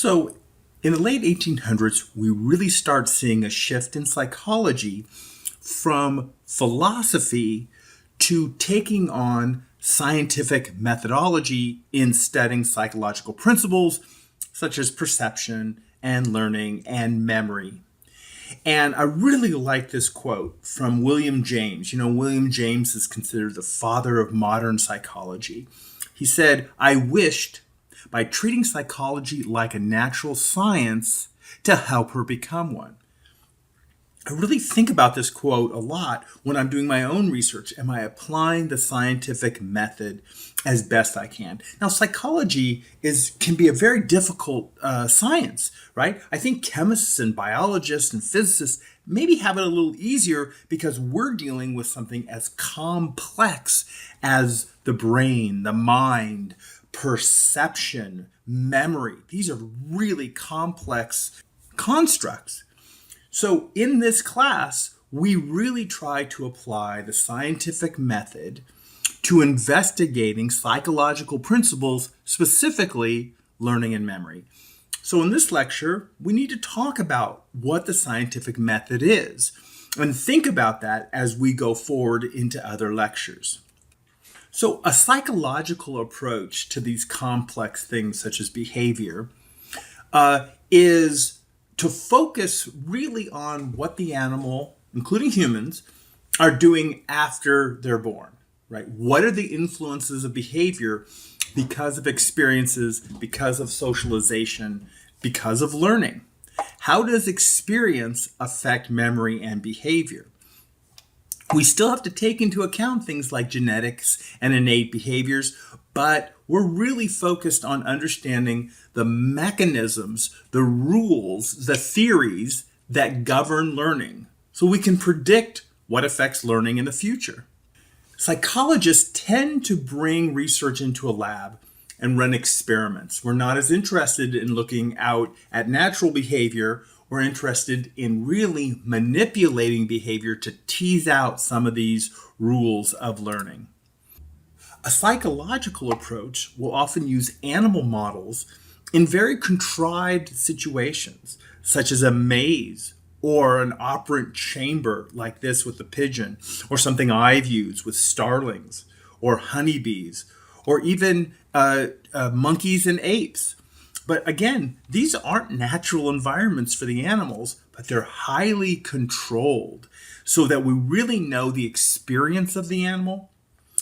So, in the late 1800s, we really start seeing a shift in psychology from philosophy to taking on scientific methodology in studying psychological principles such as perception and learning and memory. And I really like this quote from William James. William James is considered the father of modern psychology. He said, "I wished, by treating psychology like a natural science, to help her become one." I really think about this quote a lot when I'm doing my own research. Am I applying the scientific method as best I can? Now, psychology can be a very difficult science, right? I think chemists and biologists and physicists maybe have it a little easier because we're dealing with something as complex as the brain, the mind, perception, memory. These are really complex constructs. So in this class, we really try to apply the scientific method to investigating psychological principles, specifically learning and memory. So in this lecture, we need to talk about what the scientific method is and think about that as we go forward into other lectures. So a psychological approach to these complex things such as behavior is to focus really on what the animal, including humans, are doing after they're born, right? What are the influences of behavior because of experiences, because of socialization, because of learning? How does experience affect memory and behavior? We still have to take into account things like genetics and innate behaviors, but we're really focused on understanding the mechanisms, the rules, the theories that govern learning, so we can predict what affects learning in the future. Psychologists tend to bring research into a lab and run experiments. We're not as interested in looking out at natural behavior. We're interested in really manipulating behavior to tease out some of these rules of learning. A psychological approach will often use animal models in very contrived situations, such as a maze or an operant chamber like this with the pigeon, or something I've used with starlings or honeybees, or even monkeys and apes. But again, these aren't natural environments for the animals, but they're highly controlled so that we really know the experience of the animal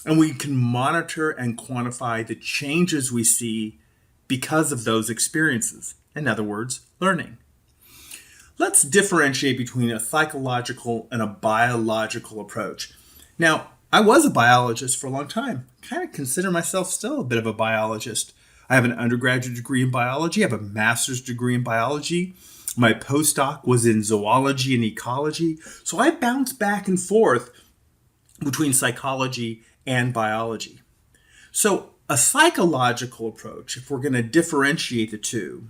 and we can monitor and quantify the changes we see because of those experiences. In other words, learning. Let's differentiate between a psychological and a biological approach. Now, I was a biologist for a long time. I kind of consider myself still a bit of a biologist. I have an undergraduate degree in biology. I have a master's degree in biology. My postdoc was in zoology and ecology. So I bounce back and forth between psychology and biology. So a psychological approach, if we're going to differentiate the two,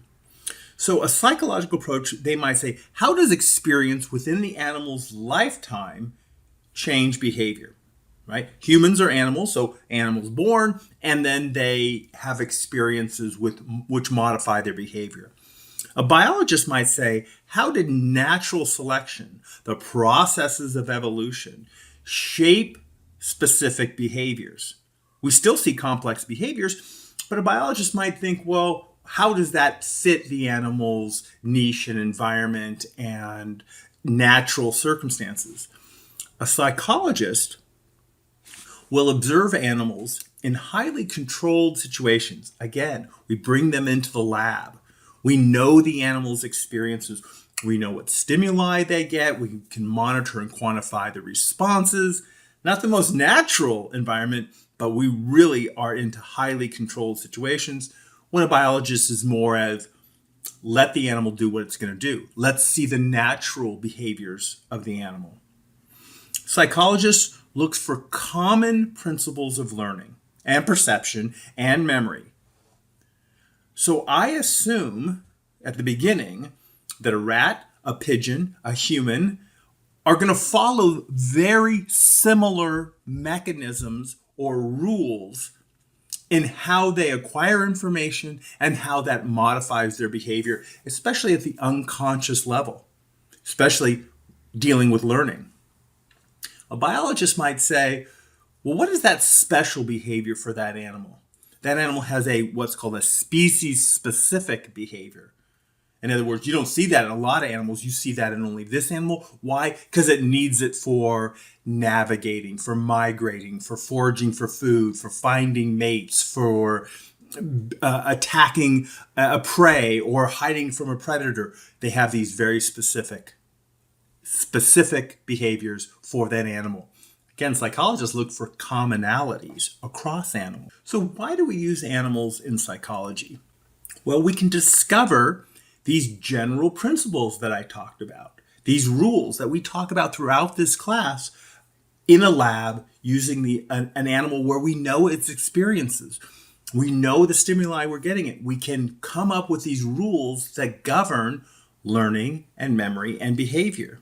so a psychological approach, they might say, how does experience within the animal's lifetime change behavior? Right? Humans are animals, so animals born, and then they have experiences which modify their behavior. A biologist might say, how did natural selection, the processes of evolution, shape specific behaviors? We still see complex behaviors, but a biologist might think, well, how does that fit the animal's niche and environment and natural circumstances? A psychologist will observe animals in highly controlled situations. Again, we bring them into the lab. We know the animal's experiences. We know what stimuli they get. We can monitor and quantify the responses. Not the most natural environment, but we really are into highly controlled situations when a biologist is more of, let the animal do what it's going to do. Let's see the natural behaviors of the animal. Psychologists look for common principles of learning and perception and memory. So I assume at the beginning that a rat, a pigeon, a human are going to follow very similar mechanisms or rules in how they acquire information and how that modifies their behavior, especially at the unconscious level, especially dealing with learning. A biologist might say, well, what is that special behavior for that animal? That animal has what's called a species-specific behavior. In other words, you don't see that in a lot of animals. You see that in only this animal. Why? Because it needs it for navigating, for migrating, for foraging for food, for finding mates, for attacking a prey or hiding from a predator. They have these very specific behaviors for that animal. Again, psychologists look for commonalities across animals. So why do we use animals in psychology? Well, we can discover these general principles that I talked about, these rules that we talk about throughout this class in a lab using an animal where we know its experiences. We know the stimuli we're getting it. We can come up with these rules that govern learning and memory and behavior.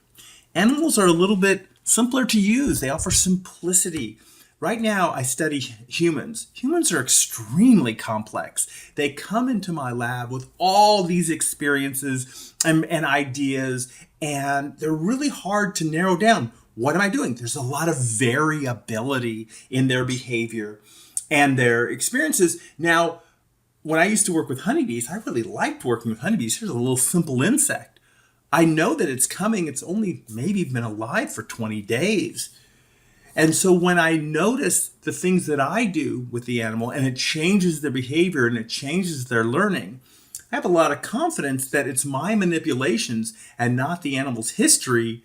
Animals are a little bit simpler to use. They offer simplicity. Right now, I study humans. Humans are extremely complex. They come into my lab with all these experiences and ideas, and they're really hard to narrow down. What am I doing? There's a lot of variability in their behavior and their experiences. Now, when I used to work with honeybees, I really liked working with honeybees. Here's a little simple insect. I know that it's coming. It's only maybe been alive for 20 days. And so when I notice the things that I do with the animal and it changes their behavior and it changes their learning, I have a lot of confidence that it's my manipulations and not the animal's history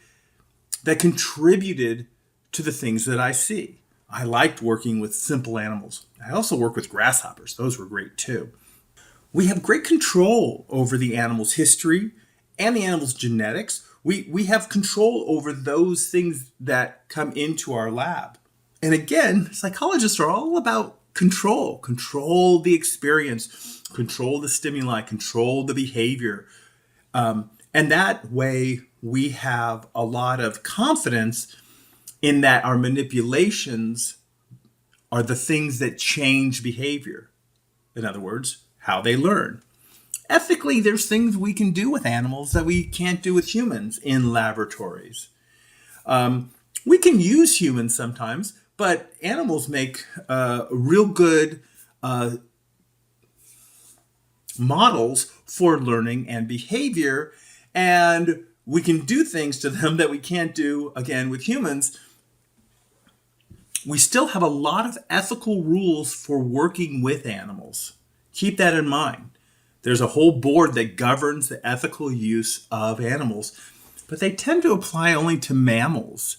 that contributed to the things that I see. I liked working with simple animals. I also work with grasshoppers. Those were great too. We have great control over the animal's history and the animal's genetics. We have control over those things that come into our lab. And again, psychologists are all about control. Control the experience, control the stimuli, control the behavior. And that way we have a lot of confidence in that our manipulations are the things that change behavior. In other words, how they learn. Ethically, there's things we can do with animals that we can't do with humans in laboratories. We can use humans sometimes, but animals make real good models for learning and behavior, and we can do things to them that we can't do, again, with humans. We still have a lot of ethical rules for working with animals. Keep that in mind. There's a whole board that governs the ethical use of animals, but they tend to apply only to mammals.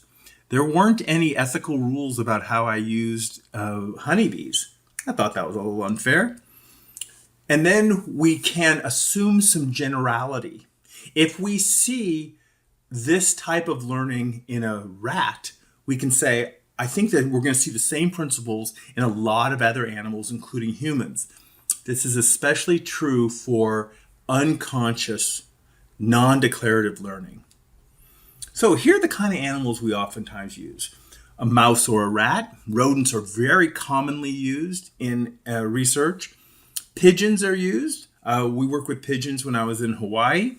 There weren't any ethical rules about how I used honeybees. I thought that was a little unfair. And then we can assume some generality. If we see this type of learning in a rat, we can say, I think that we're going to see the same principles in a lot of other animals, including humans. This is especially true for unconscious, non-declarative learning. So here are the kind of animals we oftentimes use. A mouse or a rat. Rodents are very commonly used in research. Pigeons are used. We worked with pigeons when I was in Hawaii.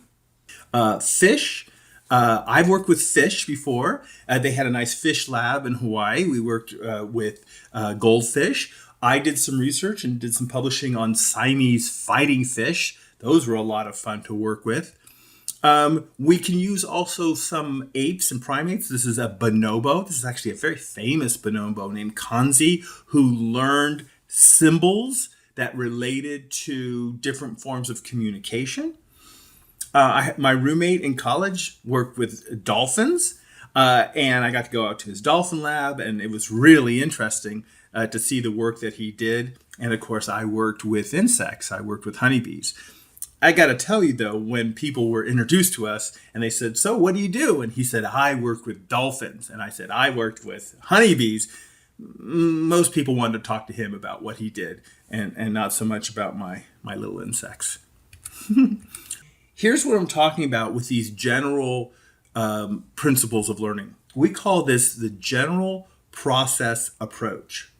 Fish. I've worked with fish before. They had a nice fish lab in Hawaii. We worked with goldfish. I did some research and did some publishing on Siamese fighting fish. Those were a lot of fun to work with. We can use also some apes and primates. This is a bonobo. This is actually a very famous bonobo named Kanzi, who learned symbols that related to different forms of communication. My roommate in college worked with dolphins, and I got to go out to his dolphin lab, and it was really interesting to see the work that he did. And of course, I worked with insects. I worked with honeybees. I got to tell you, though, when people were introduced to us and they said, so what do you do? And he said, I work with dolphins. And I said, I worked with honeybees. Most people wanted to talk to him about what he did and not so much about my little insects. Here's what I'm talking about with these general principles of learning. We call this the general process approach.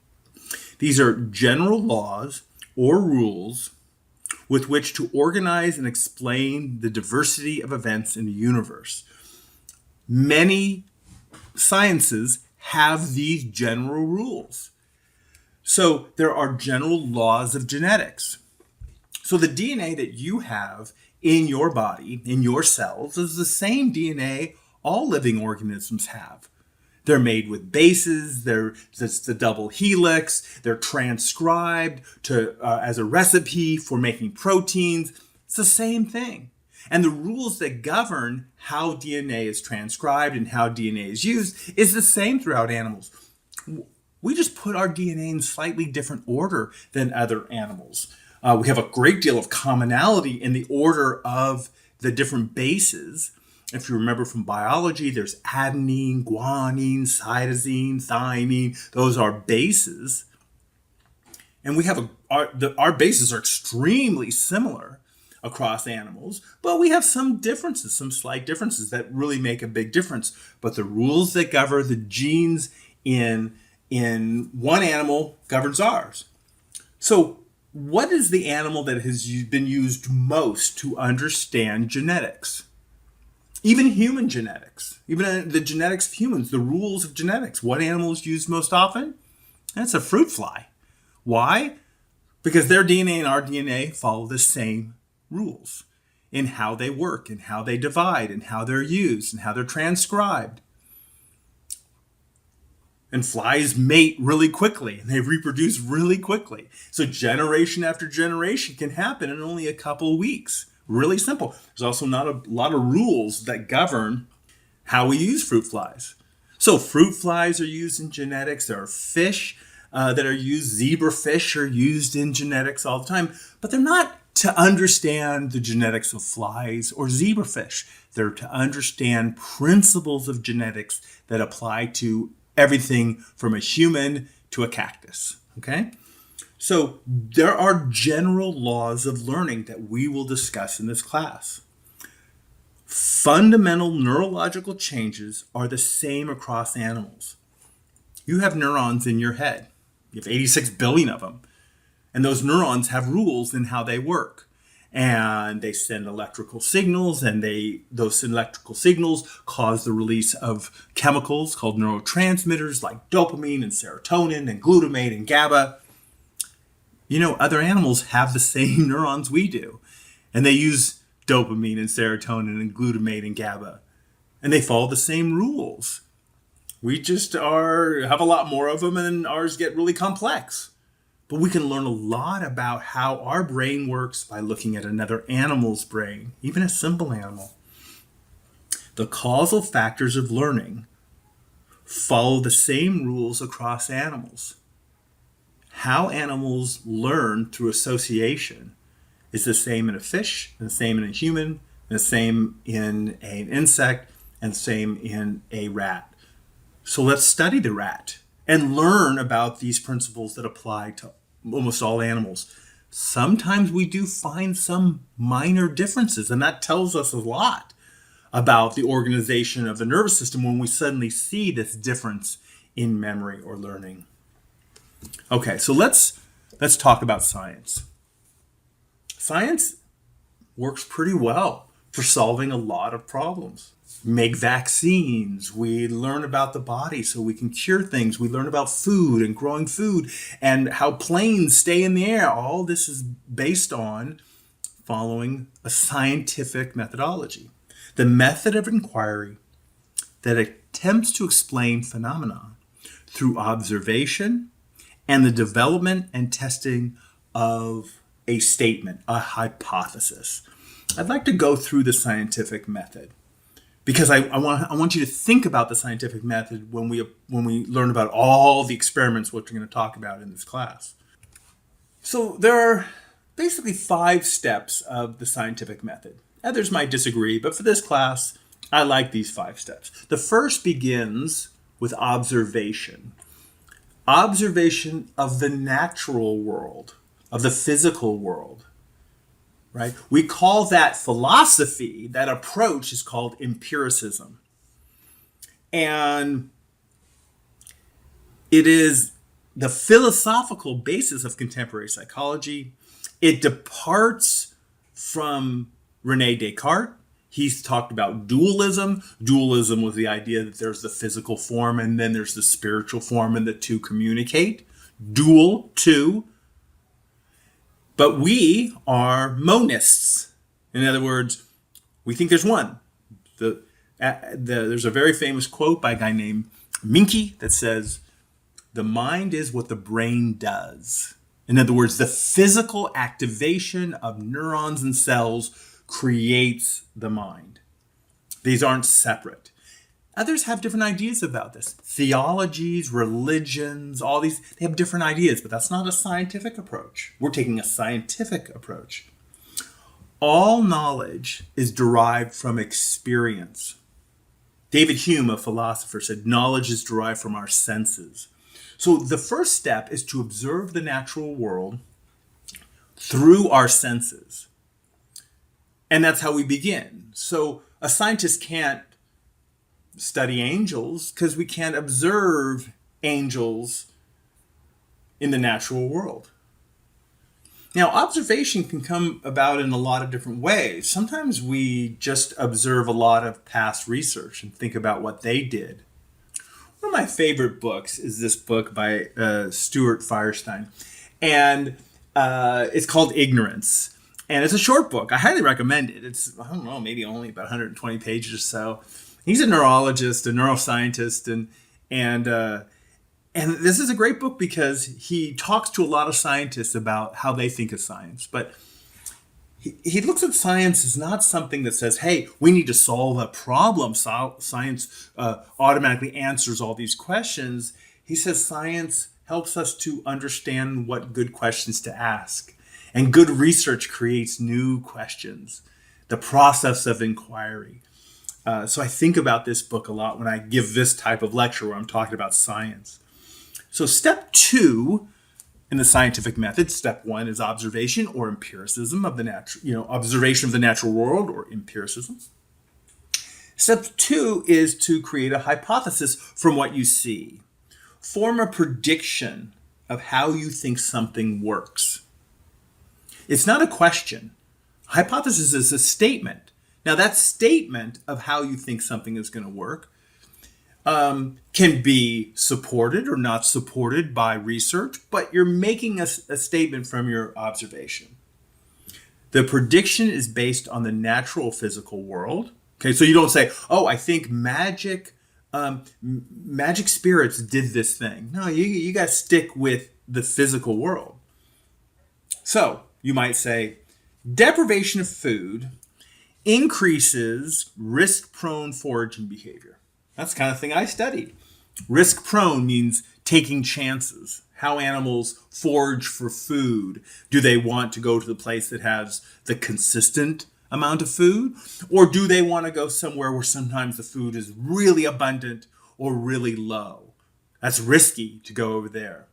These are general laws or rules with which to organize and explain the diversity of events in the universe. Many sciences have these general rules. So there are general laws of genetics. So the DNA that you have in your body, in your cells, is the same DNA all living organisms have. They're made with bases, it's the double helix, they're transcribed as a recipe for making proteins. It's the same thing. And the rules that govern how DNA is transcribed and how DNA is used is the same throughout animals. We just put our DNA in slightly different order than other animals. We have a great deal of commonality in the order of the different bases. If you remember from biology, there's adenine, guanine, cytosine, thymine. Those are bases. And we have our bases are extremely similar across animals, but we have some differences, some slight differences that really make a big difference. But the rules that govern the genes in one animal governs ours. So what is the animal that has been used most to understand genetics? Even human genetics, even the genetics of humans, the rules of genetics. What animal is used most often? That's a fruit fly. Why? Because their DNA and our DNA follow the same rules in how they work and how they divide and how they're used and how they're transcribed. And flies mate really quickly and they reproduce really quickly. So generation after generation can happen in only a couple of weeks. Really simple. There's also not a lot of rules that govern how we use fruit flies. So fruit flies are used in genetics. There are fish that are used. Zebrafish are used in genetics all the time. But they're not to understand the genetics of flies or zebrafish. They're to understand principles of genetics that apply to everything from a human to a cactus. Okay? So there are general laws of learning that we will discuss in this class. Fundamental neurological changes are the same across animals. You have neurons in your head. You have 86 billion of them. And those neurons have rules in how they work. And they send electrical signals, and those electrical signals cause the release of chemicals called neurotransmitters like dopamine and serotonin and glutamate and GABA. You know, other animals have the same neurons we do. And they use dopamine and serotonin and glutamate and GABA. And they follow the same rules. We just have a lot more of them, and ours get really complex. But we can learn a lot about how our brain works by looking at another animal's brain, even a simple animal. The causal factors of learning follow the same rules across animals. How animals learn through association is the same in a fish, and the same in a human, and the same in an insect, and the same in a rat. So let's study the rat and learn about these principles that apply to almost all animals. Sometimes we do find some minor differences, and that tells us a lot about the organization of the nervous system when we suddenly see this difference in memory or learning. Okay, so let's talk about science. Science works pretty well for solving a lot of problems. We make vaccines. We learn about the body so we can cure things. We learn about food and growing food and how planes stay in the air. All this is based on following a scientific methodology. The method of inquiry that attempts to explain phenomena through observation and the development and testing of a statement, a hypothesis. I'd like to go through the scientific method because I want you to think about the scientific method when we learn about all the experiments which we're going to talk about in this class. So there are basically 5 steps of the scientific method. Others might disagree, but for this class, I like these 5 steps. The first begins with observation. Observation of the natural world, of the physical world, right? We call that philosophy, that approach is called empiricism. And it is the philosophical basis of contemporary psychology. It departs from René Descartes. He's talked about dualism. Dualism was the idea that there's the physical form and then there's the spiritual form, and the two communicate. Dual, two. But we are monists. In other words, we think there's one. There's a very famous quote by a guy named Minke that says, "The mind is what the brain does." In other words, the physical activation of neurons and cells creates the mind. These aren't separate. Others have different ideas about this. Theologies, religions, all these, they have different ideas, but that's not a scientific approach. We're taking a scientific approach. All knowledge is derived from experience. David Hume, a philosopher, said knowledge is derived from our senses. So the first step is to observe the natural world through our senses. And that's how we begin. So a scientist can't study angels because we can't observe angels in the natural world. Now, observation can come about in a lot of different ways. Sometimes we just observe a lot of past research and think about what they did. One of my favorite books is this book by Stuart Firestein, and it's called Ignorance. And it's a short book. I highly recommend it. It's, I don't know, maybe only about 120 pages or so. He's a neurologist, a neuroscientist, and this is a great book because he talks to a lot of scientists about how they think of science. But he looks at science as not something that says, hey, we need to solve a problem. Science automatically answers all these questions. He says science helps us to understand what good questions to ask. And good research creates new questions, the process of inquiry. So I think about this book a lot when I give this type of lecture where I'm talking about science. So step 2 in the scientific method, step 1 is observation or empiricism of the natural, observation of the natural world or empiricism. Step 2 is to create a hypothesis from what you see. Form a prediction of how you think something works. It's not a question. Hypothesis is a statement. Now, that statement of how you think something is going to work can be supported or not supported by research, but you're making a statement from your observation. The prediction is based on the natural physical world. Okay, so you don't say, oh, I think magic spirits did this thing. No, you got to stick with the physical world. So you might say, deprivation of food increases risk-prone foraging behavior. That's the kind of thing I studied. Risk-prone means taking chances. How animals forage for food. Do they want to go to the place that has the consistent amount of food? Or do they want to go somewhere where sometimes the food is really abundant or really low? That's risky to go over there.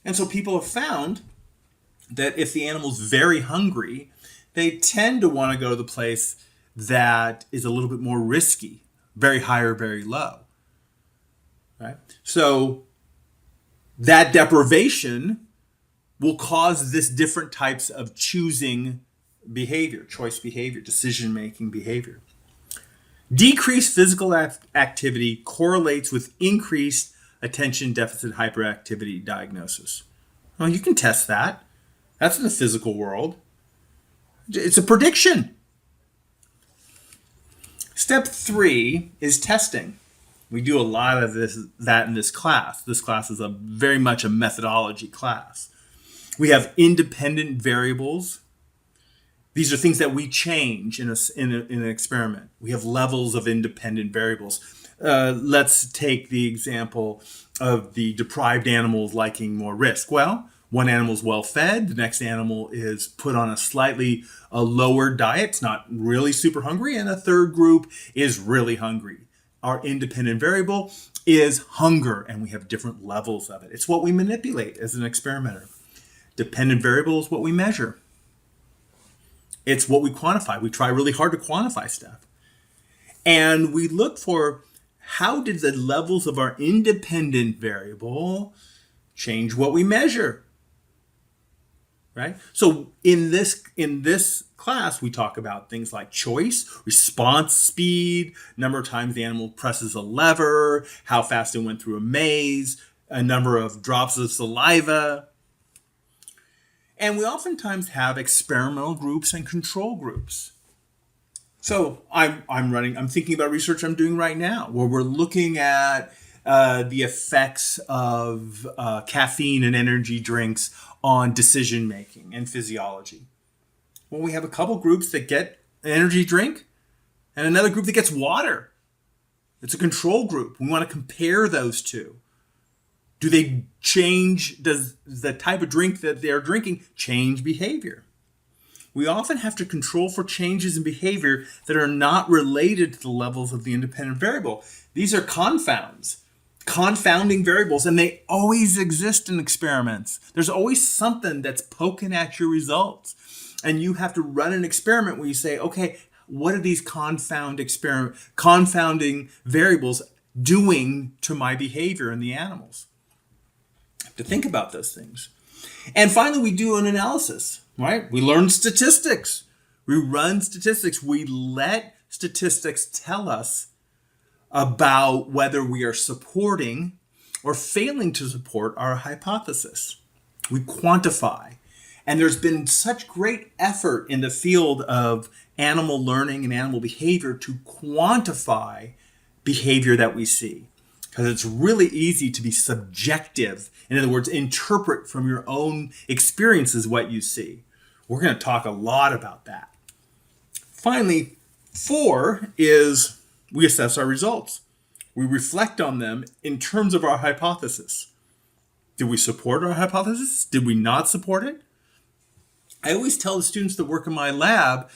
And so people have found that if the animal's very hungry, they tend to want to go to the place that is a little bit more risky, very high or very low. Right? So that deprivation will cause this different types of choosing behavior, choice behavior, decision-making behavior. Decreased physical activity correlates with increased attention deficit hyperactivity diagnosis. Well, you can test that. That's in the physical world. It's a prediction. Step 3 is testing. We do a lot of that in this class. This class is very much a methodology class. We have independent variables. These are things that we change in an experiment. We have levels of independent variables. Let's take the example of the deprived animals liking more risk. Well, one animal's well fed, the next animal is put on a slightly lower diet, it's not really super hungry, and a third group is really hungry. Our independent variable is hunger, and we have different levels of it. It's what we manipulate as an experimenter. Dependent variable is what we measure. It's what we quantify. We try really hard to quantify stuff. And we look for how did the levels of our independent variable change what we measure. Right? So in this class, we talk about things like choice, response speed, number of times the animal presses a lever, how fast it went through a maze, a number of drops of saliva. And we oftentimes have experimental groups and control groups. So I'm thinking about research I'm doing right now, where we're looking at the effects of caffeine and energy drinks on decision making and physiology. Well, we have a couple groups that get an energy drink and another group that gets water. It's a control group. We want to compare those two. Do they change? Does the type of drink that they're drinking change behavior? We often have to control for changes in behavior that are not related to the levels of the independent variable. These are confounding variables, and they always exist in experiments. There's always something that's poking at your results. And you have to run an experiment where you say, okay, what are these confounding variables doing to my behavior in the animals? I have to think about those things. And finally, we do an analysis, right? We learn statistics. We run statistics. We let statistics tell us about whether we are supporting or failing to support our hypothesis. We quantify. And there's been such great effort in the field of animal learning and animal behavior to quantify behavior that we see. Because it's really easy to be subjective. In other words, interpret from your own experiences what you see. We're going to talk a lot about that. Finally, 4 is we assess our results. We reflect on them in terms of our hypothesis. Did we support our hypothesis? Did we not support it? I always tell the students that work in my lab,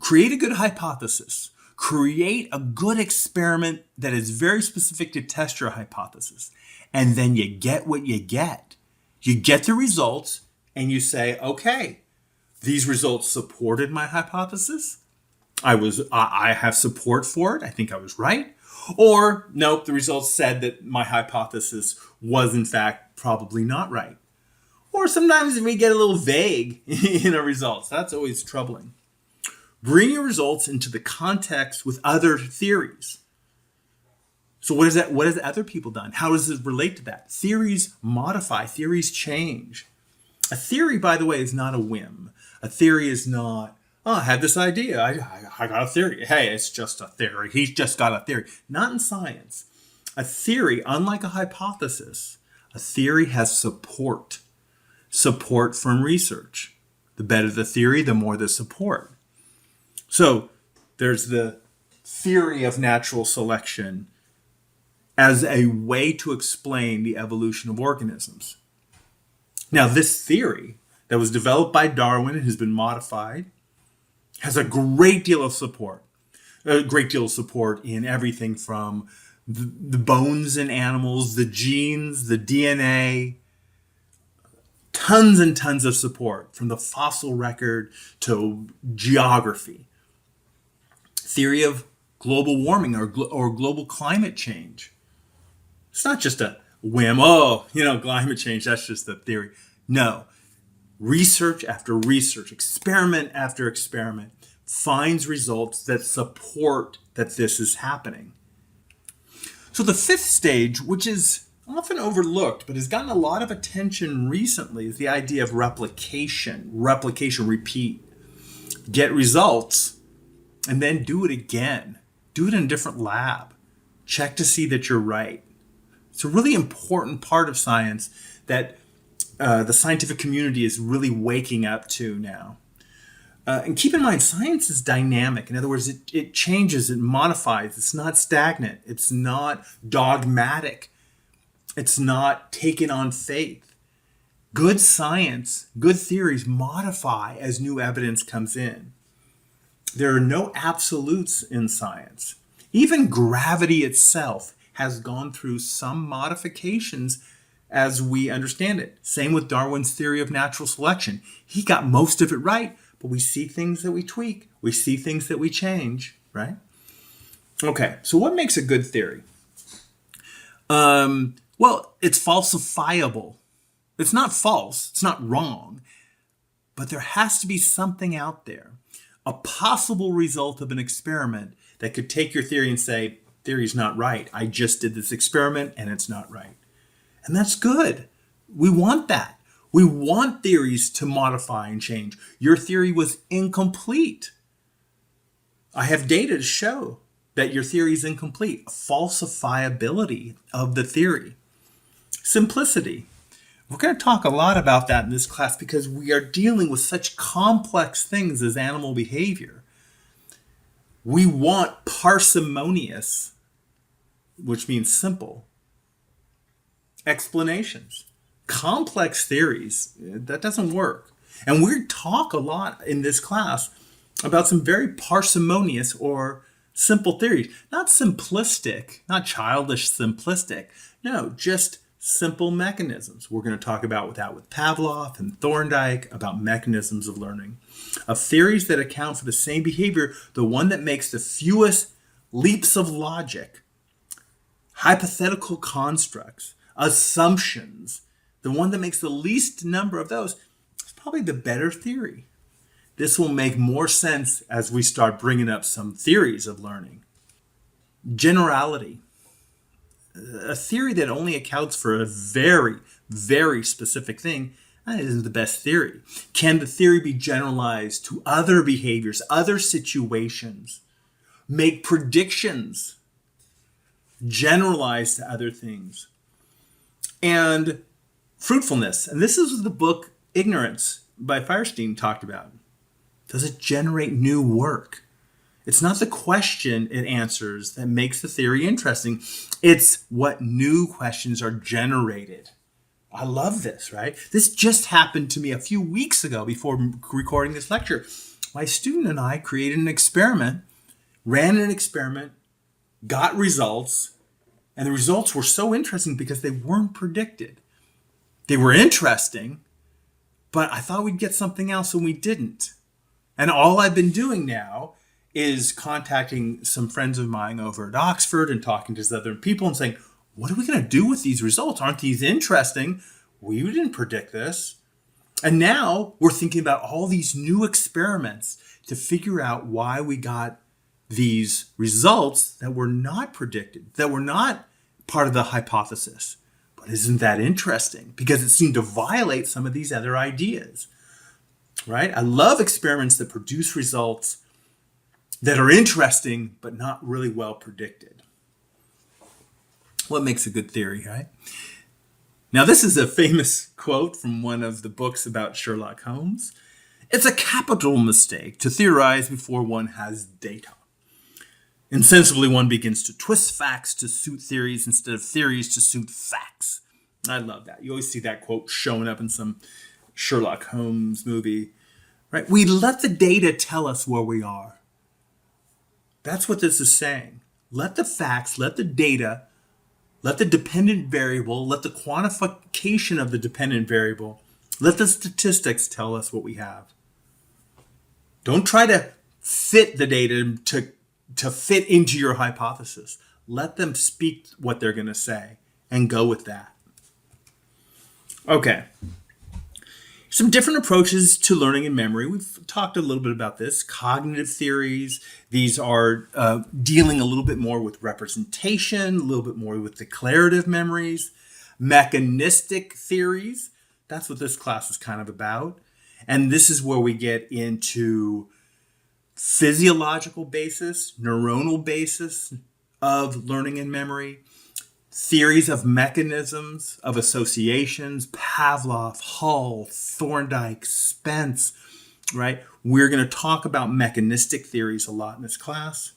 create a good hypothesis. Create a good experiment that is very specific to test your hypothesis. And then you get what you get. You get the results and you say, okay, these results supported my hypothesis. I have support for it. I think I was right. Or nope, the results said that my hypothesis was in fact probably not right. Or sometimes we get a little vague in our results. That's always troubling. Bring your results into the context with other theories. So what has other people done? How does it relate to that? Theories modify, theories change. A theory, by the way, is not a whim. A theory is not, oh, I had this idea. I got a theory. Hey, it's just a theory. He's just got a theory. Not in science. A theory, unlike a hypothesis, a theory has support. Support from research. The better the theory, the more the support. So there's the theory of natural selection as a way to explain the evolution of organisms. Now, this theory that was developed by Darwin and has been modified has a great deal of support. A great deal of support in everything from the bones in animals, the genes, the DNA, tons and tons of support from the fossil record to geography. Theory of global warming or global climate change. It's not just a whim, climate change, that's just a theory. No. Research after research, experiment after experiment finds results that support that this is happening. So the 5th stage, which is often overlooked but has gotten a lot of attention recently, is the idea of replication. Replication, repeat. Get results and then do it again. Do it in a different lab. Check to see that you're right. It's a really important part of science that the scientific community is really waking up to now. And keep in mind, science is dynamic. In other words, it changes, it modifies. It's not stagnant. It's not dogmatic. It's not taken on faith. Good science, good theories modify as new evidence comes in. There are no absolutes in science. Even gravity itself has gone through some modifications as we understand it. Same with Darwin's theory of natural selection. He got most of it right, but we see things that we tweak. We see things that we change, right? Okay, so what makes a good theory? Well, it's falsifiable. It's not false, it's not wrong, but there has to be something out there, a possible result of an experiment that could take your theory and say, theory's not right. I just did this experiment and it's not right. And that's good. We want that. We want theories to modify and change. Your theory was incomplete. I have data to show that your theory is incomplete. Falsifiability of the theory. Simplicity. We're going to talk a lot about that in this class because we are dealing with such complex things as animal behavior. We want parsimonious, which means simple, explanations. Complex theories, that doesn't work. And we talk a lot in this class about some very parsimonious or simple theories. Not simplistic, not childish simplistic. No, just simple mechanisms. We're going to talk about that with Pavlov and Thorndike, about mechanisms of learning. Of theories that account for the same behavior, the one that makes the fewest leaps of logic, hypothetical constructs, assumptions, the one that makes the least number of those is probably the better theory. This will make more sense as we start bringing up some theories of learning. Generality. A theory that only accounts for a very, very specific thing, that isn't the best theory. Can the theory be generalized to other behaviors, other situations? Make predictions, generalize to other things. And fruitfulness. And this is what the book Ignorance by Firestein talked about. Does it generate new work? It's not the question it answers that makes the theory interesting. It's what new questions are generated. I love this, right? This just happened to me a few weeks ago before recording this lecture. My student and I created an experiment, ran an experiment, got results, and the results were so interesting because they weren't predicted. They were interesting, but I thought we'd get something else and we didn't. And all I've been doing now is contacting some friends of mine over at Oxford and talking to other people and saying, what are we going to do with these results? Aren't these interesting? We didn't predict this. And now we're thinking about all these new experiments to figure out why we got these results that were not predicted, that were not part of the hypothesis. But isn't that interesting? Because it seemed to violate some of these other ideas, right? I love experiments that produce results that are interesting, but not really well predicted. What makes a good theory, right? Now, this is a famous quote from one of the books about Sherlock Holmes. It's a capital mistake to theorize before one has data. Insensibly, one begins to twist facts to suit theories instead of theories to suit facts. I love that. You always see that quote showing up in some Sherlock Holmes movie, right? We let the data tell us where we are. That's what this is saying. Let the facts, let the data, let the dependent variable, let the quantification of the dependent variable, let the statistics tell us what we have. Don't try to fit the data to fit into your hypothesis. Let them speak what they're going to say and go with that. Okay. Some different approaches to learning and memory. We've talked a little bit about this. Cognitive theories. These are dealing a little bit more with representation, a little bit more with declarative memories. Mechanistic theories. That's what this class is kind of about. And this is where we get into physiological basis, neuronal basis of learning and memory. Theories of mechanisms, of associations, Pavlov, Hull, Thorndike, Spence, right? We're going to talk about mechanistic theories a lot in this class.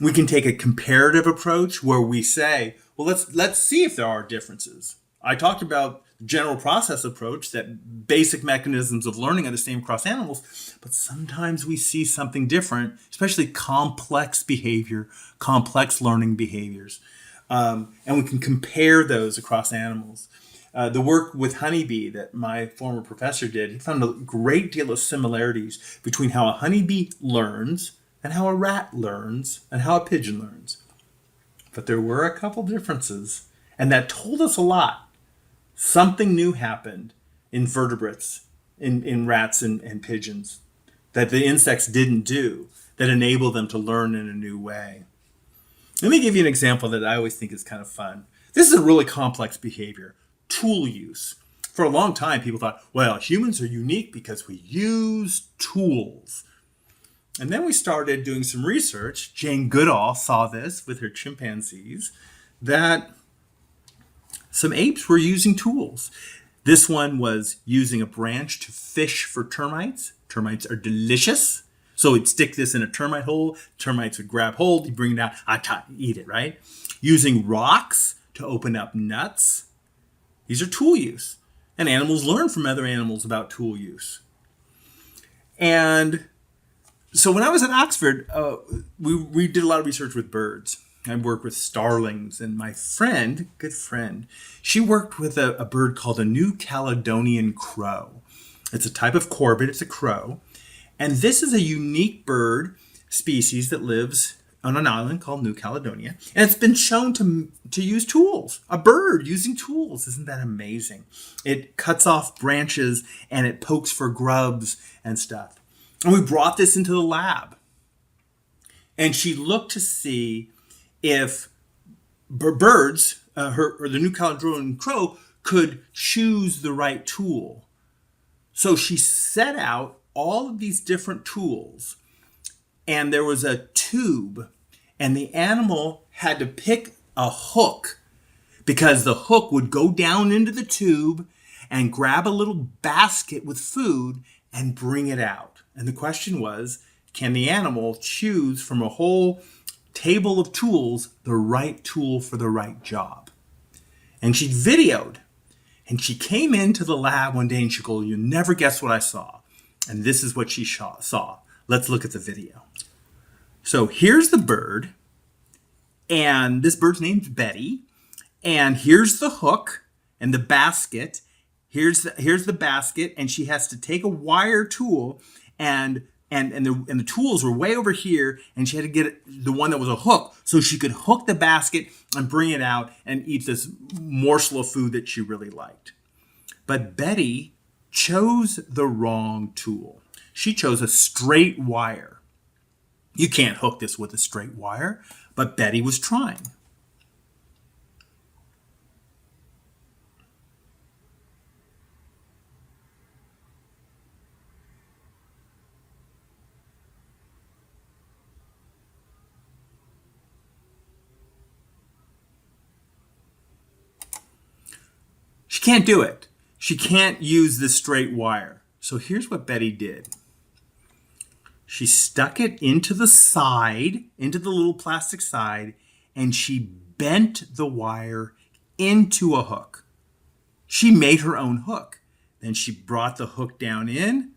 We can take a comparative approach where we say, well, let's see if there are differences. I talked about the general process approach, that basic mechanisms of learning are the same across animals, but sometimes we see something different, especially complex behavior, complex learning behaviors. And we can compare those across animals. The work with honeybee that my former professor did, he found a great deal of similarities between how a honeybee learns and how a rat learns and how a pigeon learns. But there were a couple differences. And that told us a lot. Something new happened in vertebrates, in rats and pigeons, that the insects didn't do, that enabled them to learn in a new way. Let me give you an example that I always think is kind of fun. This is a really complex behavior, tool use. For a long time, people thought, well, humans are unique because we use tools. And then we started doing some research. Jane Goodall saw this with her chimpanzees, that some apes were using tools. This one was using a branch to fish for termites. Termites are delicious. So he'd stick this in a termite hole. Termites would grab hold. He'd bring it out. Eat it, right? Using rocks to open up nuts. These are tool use. And animals learn from other animals about tool use. And so when I was at Oxford, we did a lot of research with birds. I worked with starlings, and my friend, good friend, she worked with a bird called a New Caledonian crow. It's a type of corvid, it's a crow. And this is a unique bird species that lives on an island called New Caledonia. And it's been shown to use tools. A bird using tools. Isn't that amazing? It cuts off branches and it pokes for grubs and stuff. And we brought this into the lab. And she looked to see if birds, or the New Caledonian crow, could choose the right tool. So she set out all of these different tools, and there was a tube, and the animal had to pick a hook, because the hook would go down into the tube and grab a little basket with food and bring it out. And the question was, can the animal choose from a whole table of tools the right tool for the right job? And she videoed, and she came into the lab one day and she goes, "You'll never guess what I saw." And this is what she saw. Let's look at the video. So here's the bird, and this bird's name's Betty. And here's the hook and the basket. Here's the basket, and she has to take a wire tool, and the tools were way over here, and she had to get the one that was a hook so she could hook the basket and bring it out and eat this morsel of food that she really liked. But Betty chose the wrong tool. She chose a straight wire. You can't hook this with a straight wire, but Betty was trying. She can't do it. She can't use the straight wire. So here's what Betty did. She stuck it into the side, into the little plastic side, and she bent the wire into a hook. She made her own hook. Then she brought the hook down in,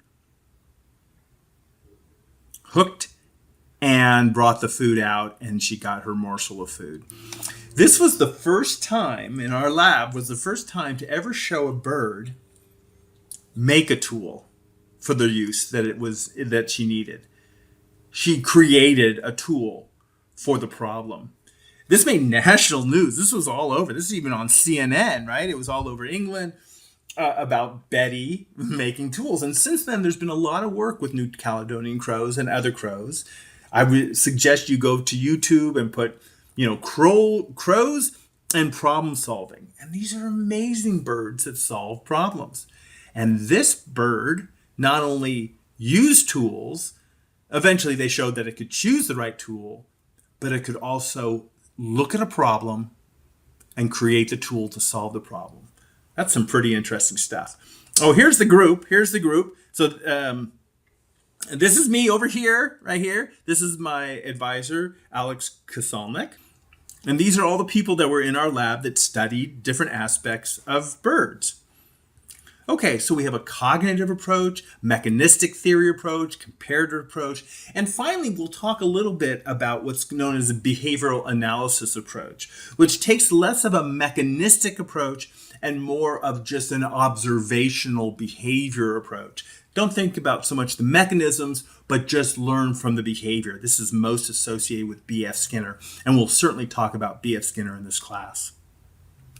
hooked, and brought the food out, and she got her morsel of food. This was the first time in our lab, was the first time to ever show a bird make a tool for the use that she needed. She created a tool for the problem. This made national news. This was all over. This is even on CNN, right? It was all over England about Betty making tools. And since then, there's been a lot of work with New Caledonian crows and other crows. I would suggest you go to YouTube and put, crows and problem solving. And these are amazing birds that solve problems. And this bird not only used tools, eventually they showed that it could choose the right tool, but it could also look at a problem and create the tool to solve the problem. That's some pretty interesting stuff. Oh, here's the group. So this is me over here, right here. This is my advisor, Alex Kasalnik. And these are all the people that were in our lab that studied different aspects of birds. Okay, so we have a cognitive approach, mechanistic theory approach, comparative approach, and finally we'll talk a little bit about what's known as a behavioral analysis approach, which takes less of a mechanistic approach and more of just an observational behavior approach. Don't think about so much the mechanisms, but just learn from the behavior. This is most associated with B.F. Skinner, and we'll certainly talk about B.F. Skinner in this class.